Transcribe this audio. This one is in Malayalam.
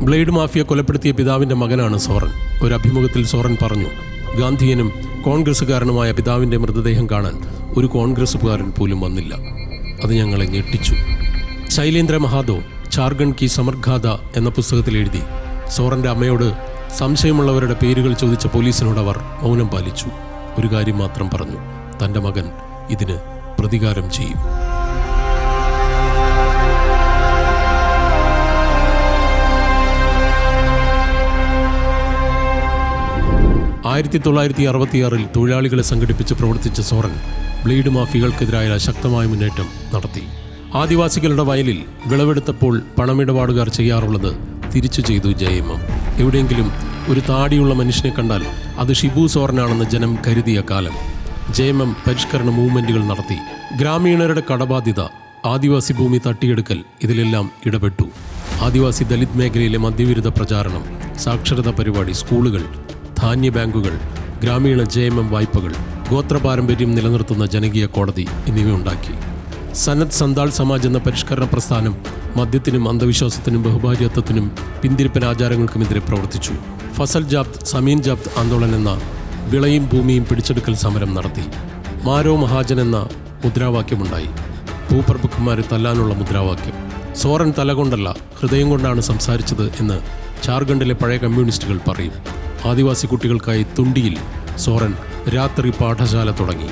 ബ്ലേഡ് മാഫിയ കൊലപ്പെടുത്തിയ പിതാവിൻ്റെ മകനാണ് സോറൻ. ഒരു അഭിമുഖത്തിൽ സോറൻ പറഞ്ഞു, ഗാന്ധിയനും കോൺഗ്രസ്സുകാരനുമായ പിതാവിൻ്റെ മൃതദേഹം കാണാൻ ഒരു കോൺഗ്രസ്സുകാരൻ പോലും വന്നില്ല. അത് ഞങ്ങളെ ഞെട്ടിച്ചു. ശൈലേന്ദ്ര മഹാതോ ഝാർഖണ്ഡ് കി സമർഗാഥ എന്ന പുസ്തകത്തിൽ എഴുതി, സോറൻ്റെ അമ്മയോട് സംശയമുള്ളവരുടെ പേരുകൾ ചോദിച്ച പോലീസിനോട് അവർ മൗനം പാലിച്ചു. ഒരു കാര്യം മാത്രം പറഞ്ഞു, തൻ്റെ മകൻ ഇതിന് പ്രതികാരം ചെയ്യും. 1966 തൊഴിലാളികളെ സംഘടിപ്പിച്ച് പ്രവർത്തിച്ച സോറൻ ബ്ലേഡ് മാഫിയകൾക്കെതിരായ ശക്തമായ മുന്നേറ്റം നടത്തി. ആദിവാസികളുടെ വയലിൽ വിളവെടുത്തപ്പോൾ പണമിടപാടുകാർ ചെയ്യാറുള്ളത് തിരിച്ചു ചെയ്തു JMM. എവിടെയെങ്കിലും ഒരു താടിയുള്ള മനുഷ്യനെ കണ്ടാൽ അത് ഷിബു സോറനാണെന്ന് ജനം കരുതിയ കാലം. JMM പരിഷ്കരണ മൂവ്മെൻറ്റുകൾ നടത്തി. ഗ്രാമീണരുടെ കടബാധ്യത, ആദിവാസി ഭൂമി തട്ടിയെടുക്കൽ, ഇതിലെല്ലാം ഇടപെട്ടു. ആദിവാസി ദലിത് മേഖലയിലെ മദ്യവിരുദ്ധ പ്രചാരണം, സാക്ഷരതാ പരിപാടി, സ്കൂളുകൾ, ധാന്യ ബാങ്കുകൾ, ഗ്രാമീണ JMM വായ്പകൾ, ഗോത്രപാരമ്പര്യം നിലനിർത്തുന്ന ജനകീയ കോടതി എന്നിവയുണ്ടാക്കി. സനത് സന്താൾ സമാജ് എന്ന പരിഷ്കരണ പ്രസ്ഥാനം മദ്യത്തിനും അന്ധവിശ്വാസത്തിനും ബഹുഭാര്യത്വത്തിനും പിന്തിരിപ്പൻ ആചാരങ്ങൾക്കുമെതിരെ പ്രവർത്തിച്ചു. ഫസൽ ജാബ്ത്, സമീൻ ജാബ്ത് ആന്തോളൻ എന്ന വിളയും ഭൂമിയും പിടിച്ചെടുക്കൽ സമരം നടത്തി. മാരോ മഹാജൻ എന്ന മുദ്രാവാക്യമുണ്ടായി, ഭൂപ്രഭുക്കന്മാരെ തല്ലാനുള്ള മുദ്രാവാക്യം. സോറൻ തലകൊണ്ടല്ല ഹൃദയം കൊണ്ടാണ് സംസാരിച്ചത് എന്ന് ഝാർഖണ്ഡിലെ പഴയ കമ്മ്യൂണിസ്റ്റുകൾ പറയും. ആദിവാസി കുട്ടികൾക്കായി തുണ്ടിയിൽ സോറൻ രാത്രി പാഠശാല തുടങ്ങി.